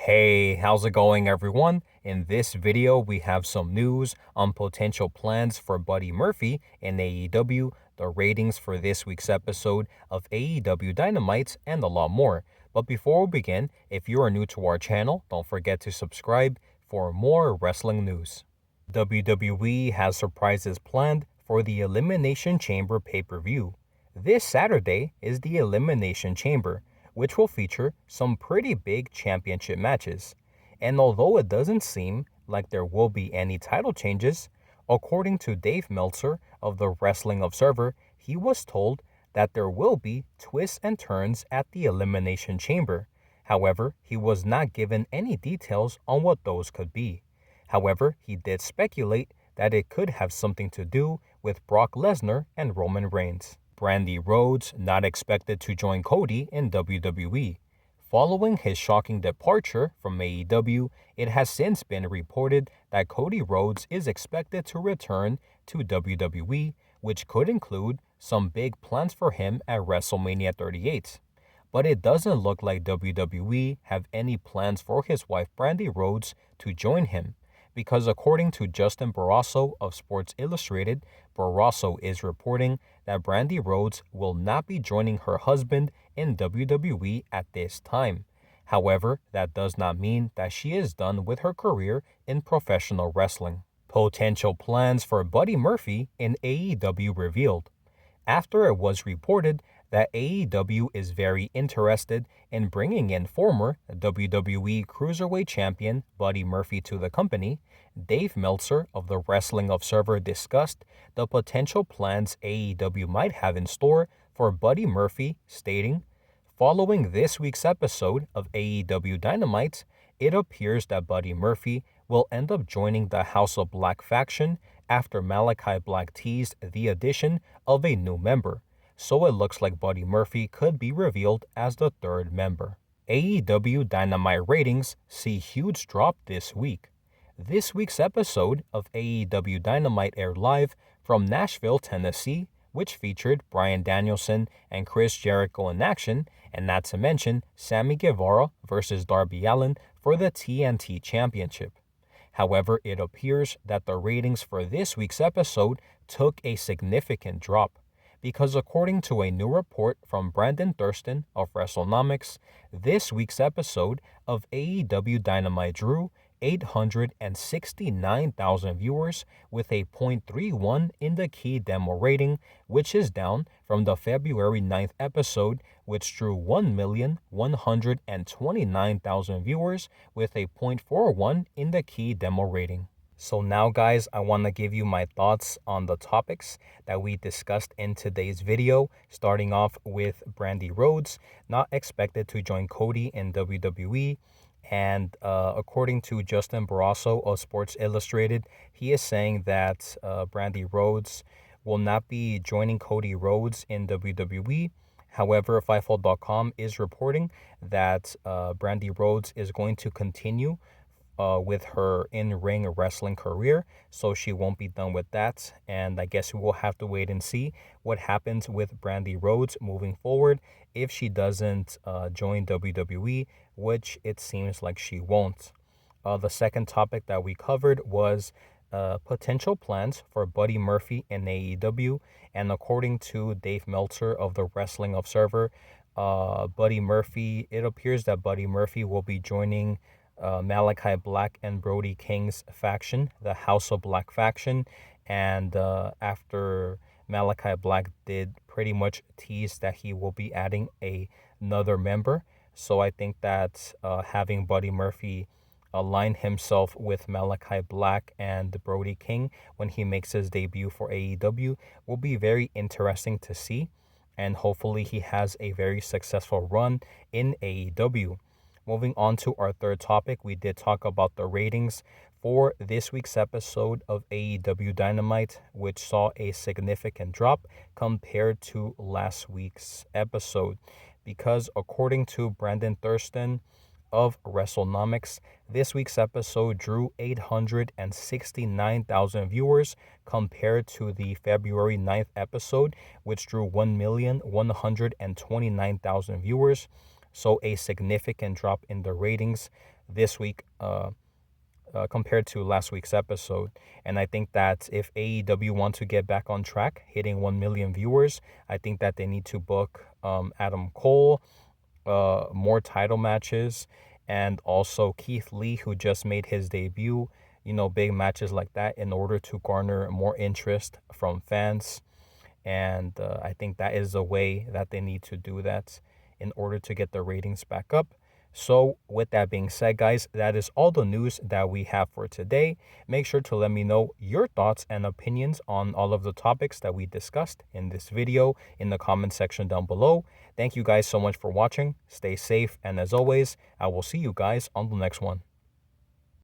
Hey, how's it going everyone? In this video, we have some news on potential plans for Buddy Murphy in AEW, the ratings for this week's episode of AEW Dynamite, and a lot more. But before we begin, if you are new to our channel, don't forget to subscribe for more wrestling news. WWE has surprises planned for the Elimination Chamber pay-per-view. This Saturday is the Elimination Chamber, which will feature some pretty big championship matches. And although it doesn't seem like there will be any title changes, according to Dave Meltzer of the Wrestling Observer, he was told that there will be twists and turns at the Elimination Chamber. However, he was not given any details on what those could be. However, he did speculate that it could have something to do with Brock Lesnar and Roman Reigns. Brandi Rhodes not expected to join Cody in WWE. Following his shocking departure from AEW, it has since been reported that Cody Rhodes is expected to return to WWE, which could include some big plans for him at WrestleMania 38. But it doesn't look like WWE have any plans for his wife Brandi Rhodes to join him, because according to Justin Barrasso of Sports Illustrated, Barrasso is reporting that Brandi Rhodes will not be joining her husband in WWE at this time. However, that does not mean that she is done with her career in professional wrestling. Potential plans for Buddy Murphy in AEW revealed. After it was reported that AEW is very interested in bringing in former WWE Cruiserweight Champion Buddy Murphy to the company, Dave Meltzer of the Wrestling Observer discussed the potential plans AEW might have in store for Buddy Murphy, stating, "Following this week's episode of AEW Dynamite, it appears that Buddy Murphy will end up joining the House of Black faction after Malachi Black teased the addition of a new member. So it looks like Buddy Murphy could be revealed as the third member." AEW Dynamite ratings see huge drop this week. This week's episode of AEW Dynamite aired live from Nashville, Tennessee, which featured Bryan Danielson and Chris Jericho in action, and not to mention Sammy Guevara versus Darby Allin for the TNT Championship. However, it appears that the ratings for this week's episode took a significant drop, because according to a new report from Brandon Thurston of WrestleNomics, this week's episode of AEW Dynamite drew 869,000 viewers with a .31 in the key demo rating, which is down from the February 9th episode, which drew 1,129,000 viewers with a .41 in the key demo rating. So now guys, I want to give you my thoughts on the topics that we discussed in today's video, starting off with Brandi Rhodes, not expected to join Cody in WWE. And according to Justin Barrasso of Sports Illustrated, he is saying that Brandi Rhodes will not be joining Cody Rhodes in WWE. However, Fightful.com is reporting that Brandi Rhodes is going to continue with her in-ring wrestling career, so she won't be done with that. And I guess we will have to wait and see what happens with Brandi Rhodes moving forward if she doesn't join WWE, which it seems like she won't. The second topic that we covered was potential plans for Buddy Murphy in AEW, and according to Dave Meltzer of the Wrestling Observer, it appears that Buddy Murphy will be joining Malachi Black and Brody King's faction, the House of Black faction, and after Malachi Black did pretty much tease that he will be adding another member, so I think that having Buddy Murphy align himself with Malachi Black and Brody King when he makes his debut for AEW will be very interesting to see, and hopefully he has a very successful run in AEW. Moving on to our third topic, we did talk about the ratings for this week's episode of AEW Dynamite, which saw a significant drop compared to last week's episode, because according to Brandon Thurston of WrestleNomics, this week's episode drew 869,000 viewers compared to the February 9th episode, which drew 1,129,000 viewers. So a significant drop in the ratings this week compared to last week's episode. And I think that if AEW wants to get back on track, hitting 1 million viewers, I think that they need to book Adam Cole, more title matches, and also Keith Lee, who just made his debut, big matches like that in order to garner more interest from fans. And I think that is the way that they need to do that in order to get the ratings back up. So, with that being said, guys, that is all the news that we have for today. Make sure to let me know your thoughts and opinions on all of the topics that we discussed in this video in the comment section down below. Thank you guys so much for watching. Stay safe, and as always, I will see you guys on the next one.